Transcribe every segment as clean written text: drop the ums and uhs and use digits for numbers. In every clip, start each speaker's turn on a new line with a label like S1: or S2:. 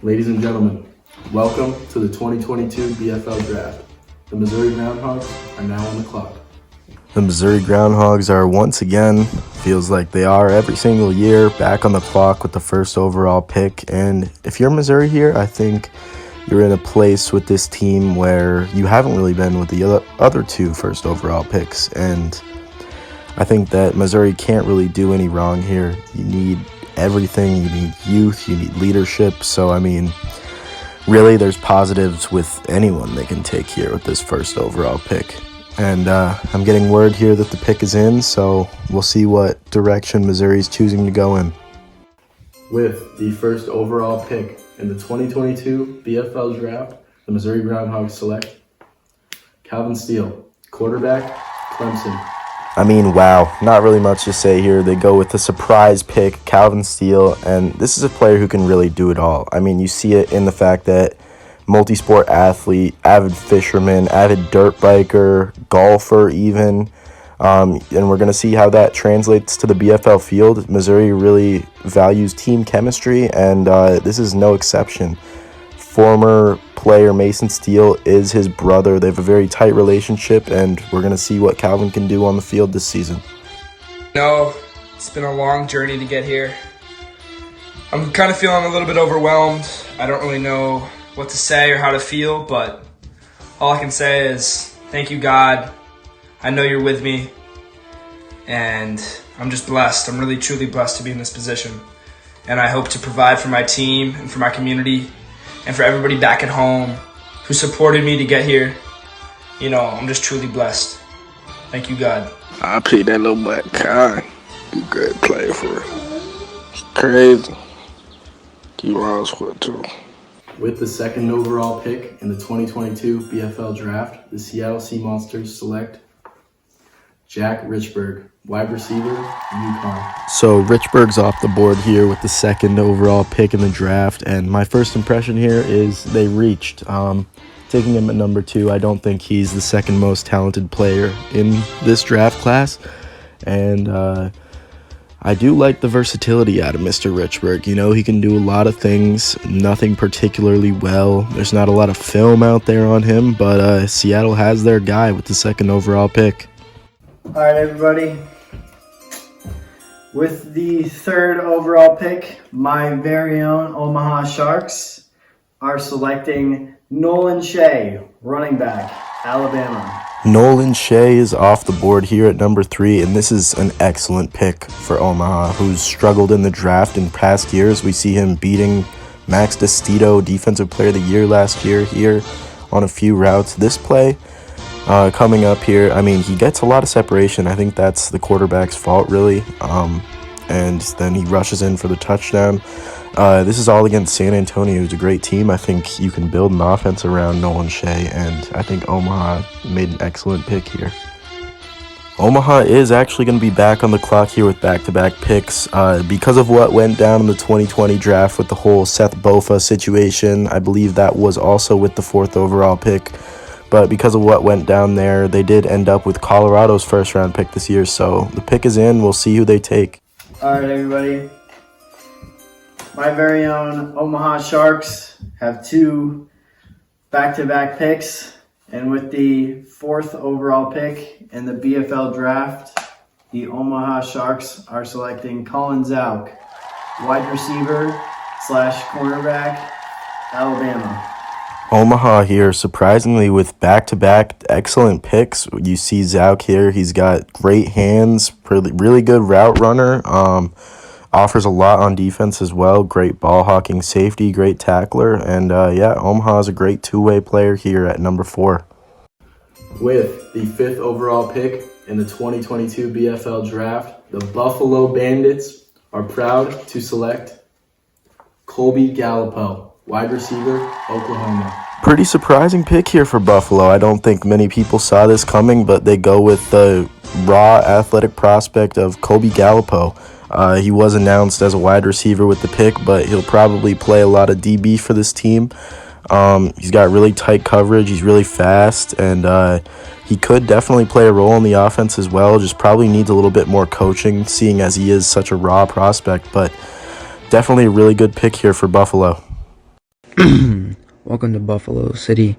S1: Ladies and gentlemen, welcome to the 2022 BFL Draft. The Missouri Groundhogs are now on the clock.
S2: The Missouri Groundhogs are once again, feels like they are every single year, back on the clock with the first overall pick. And if you're Missouri here, I think you're in a place with this team where you haven't really been with the other two first overall picks. And I think that Missouri can't really do any wrong here. You need everything. You need youth. You need leadership. So, I mean, really, there's positives with anyone they can take here with this first overall pick. And I'm getting word here that the pick is in, so we'll see what direction Missouri's choosing to go in.
S1: With the first overall pick in the 2022 BFL Draft, the Missouri Groundhogs select Calvin Steele, quarterback, Clemson.
S2: I mean, wow, not really much to say here. They go with the surprise pick, Calvin Steele, and this is a player who can really do it all. I mean, you see it in the fact that multi-sport athlete, avid fisherman, avid dirt biker, golfer even, and we're going to see how that translates to the BFL field. Missouri really values team chemistry, and this is no exception. Former player Mason Steele is his brother. They have a very tight relationship, and we're going to see what Calvin can do on the field this season.
S3: No, it's been a long journey to get here. I'm kind of feeling a little bit overwhelmed. I don't really know what to say or how to feel, but all I can say is thank you, God. I know you're with me, and I'm just blessed. I'm really, truly blessed to be in this position, and I hope to provide for my team and for my community and for everybody back at home who supported me to get here. You know, I'm just truly blessed. Thank you, God.
S4: I picked that little black guy. He great player for it. It's crazy. He runs for it too.
S1: With the second overall pick in the 2022 BFL Draft, the Seattle Sea Monsters select Jack Richberg, wide receiver, UConn.
S2: So Richberg's off the board here with the second overall pick in the draft, and my first impression here is they reached. Taking him at number 2, I don't think he's the second most talented player in this draft class, and I do like the versatility out of Mr. Richberg. You know, he can do a lot of things, nothing particularly well. There's not a lot of film out there on him, but Seattle has their guy with the second overall pick.
S5: All right, everybody. With the third overall pick, my very own Omaha Sharks are selecting Nolan Shea, running back, Alabama.
S2: Nolan Shea is off the board here at number 3, and this is an excellent pick for Omaha, who's struggled in the draft in past years. We see him beating Max DeStito, Defensive Player of the Year last year here on a few routes. This play coming up here, I mean, he gets a lot of separation. I think that's the quarterback's fault, really, and then he rushes in for the touchdown. This is all against San Antonio, who's a great team. I think you can build an offense around Nolan Shea, and I think Omaha made an excellent pick here. Omaha is actually going to be back on the clock here with back-to-back picks. Because of what went down in the 2020 draft with the whole Seth Bofa situation, I believe that was also with the 4th overall pick. But because of what went down there, they did end up with Colorado's first-round pick this year. So the pick is in. We'll see who they take.
S5: All right, everybody. My very own Omaha Sharks have 2 back-to-back picks. And with the 4th overall pick in the BFL Draft, the Omaha Sharks are selecting Colin Zauk, wide receiver / cornerback, Alabama.
S2: Omaha here, surprisingly, with back-to-back excellent picks. You see Zauk here. He's got great hands, really good route runner, offers a lot on defense as well. Great ball hawking safety, great tackler, and yeah, Omaha is a great two-way player here at number 4.
S1: With the 5th overall pick in the 2022 BFL Draft, the Buffalo Bandits are proud to select Colby Gallipo, wide receiver, Oklahoma.
S2: Pretty surprising pick here for Buffalo. I don't think many people saw this coming, but they go with the raw athletic prospect of Colby Gallipo. He was announced as a wide receiver with the pick, but he'll probably play a lot of DB for this team. He's got really tight coverage. He's really fast, and he could definitely play a role in the offense as well. Just probably needs a little bit more coaching, seeing as he is such a raw prospect, but definitely a really good pick here for Buffalo.
S6: Welcome to Buffalo City.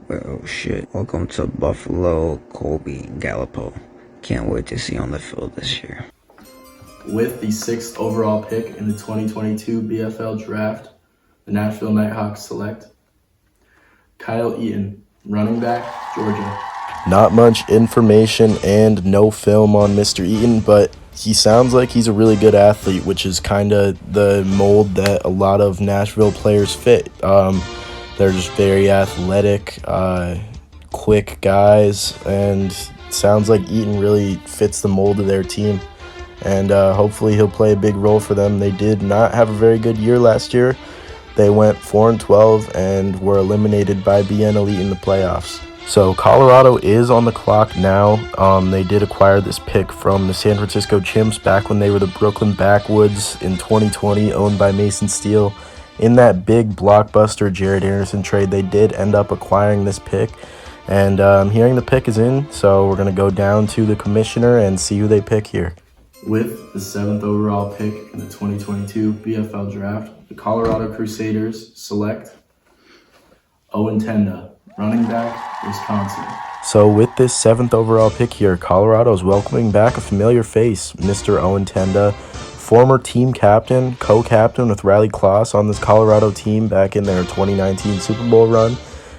S6: Oh shit. Welcome to Buffalo, Colby, Gallipo. Can't wait to see you on the field this year.
S1: With the 6th overall pick in the 2022 BFL Draft, the Nashville Nighthawks select Kyle Eaton, running back, Georgia.
S2: Not much information and no film on Mr. Eaton, but he sounds like he's a really good athlete, which is kind of the mold that a lot of Nashville players fit. They're just very athletic, quick guys, and sounds like Eaton really fits the mold of their team. And hopefully he'll play a big role for them. They did not have a very good year last year. They went 4-12 and were eliminated by BN Elite in the playoffs. So Colorado is on the clock now. They did acquire this pick from the San Francisco Chimps back when they were the Brooklyn Backwoods in 2020, owned by Mason Steele. In that big blockbuster Jared Anderson trade, they did end up acquiring this pick. And I'm hearing the pick is in, so we're going to go down to the commissioner and see who they pick here.
S1: With the 7th overall pick in the 2022 BFL Draft, the Colorado Crusaders select Owen Tenda, running back, Wisconsin.
S2: So with this 7th overall pick here, Colorado is welcoming back a familiar face, Mr. Owen Tenda, former team captain, co-captain with Riley Kloss on this Colorado team back in their 2019 Super Bowl run.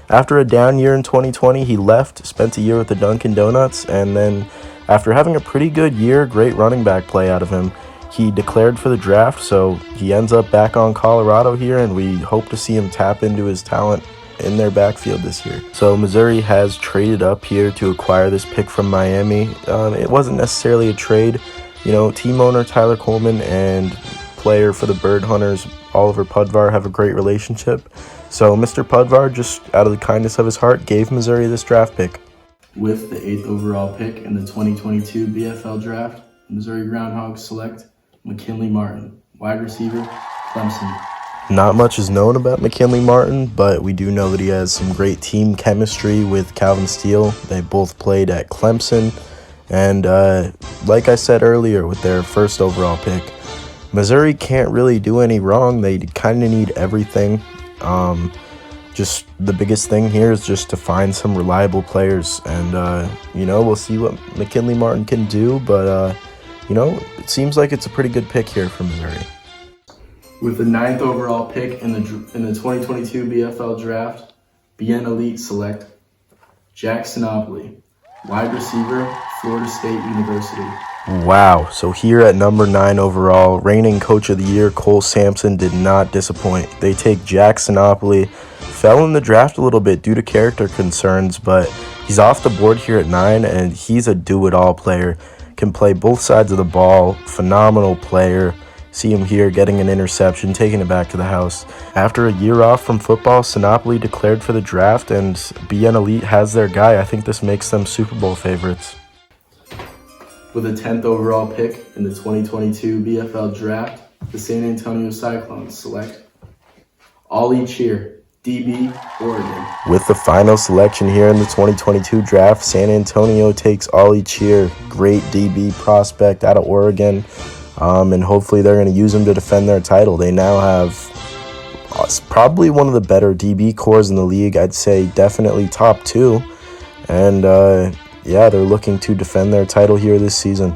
S2: After a down year in 2020, he left, spent a year with the Dunkin' Donuts, and then after having a pretty good year, great running back play out of him, he declared for the draft, so he ends up back on Colorado here, and we hope to see him tap into his talent in their backfield this year. So Missouri has traded up here to acquire this pick from Miami. It wasn't necessarily a trade. You know, team owner Tyler Coleman and player for the Bird Hunters, Oliver Pudvar, have a great relationship. So Mr. Pudvar, just out of the kindness of his heart, gave Missouri this draft pick.
S1: With the 8th overall pick in the 2022 BFL Draft, Missouri Groundhogs select McKinley Martin, wide receiver, Clemson.
S2: Not much is known about McKinley Martin, but we do know that he has some great team chemistry with Calvin Steele. They both played at Clemson. And like I said earlier with their 1st overall pick, Missouri can't really do any wrong. They kind of need everything. Just the biggest thing here is just to find some reliable players. And, we'll see what McKinley Martin can do. But, it seems like it's a pretty good pick here for Missouri.
S1: With the 9th overall pick in the 2022 BFL Draft, BN Elite select Jack Sinopoli, wide receiver, Florida State University.
S2: Wow. So here at number 9 overall, reigning coach of the year, Cole Sampson, did not disappoint. They take Jack Sinopoli, fell in the draft a little bit due to character concerns, but he's off the board here at 9, and he's a do-it-all player. Can play both sides of the ball, phenomenal player. See him here getting an interception, taking it back to the house. After a year off from football, Sinopoli declared for the draft, and BN Elite has their guy. I think this makes them Super Bowl favorites.
S1: With the 10th overall pick in the 2022 BFL Draft, the San Antonio Cyclones select Ollie Cheer, DB, Oregon.
S2: With the final selection here in the 2022 draft, San Antonio takes Ollie Cheer, great DB prospect out of Oregon. And hopefully they're going to use him to defend their title. They now have probably one of the better DB cores in the league. I'd say definitely top 2. And, they're looking to defend their title here this season.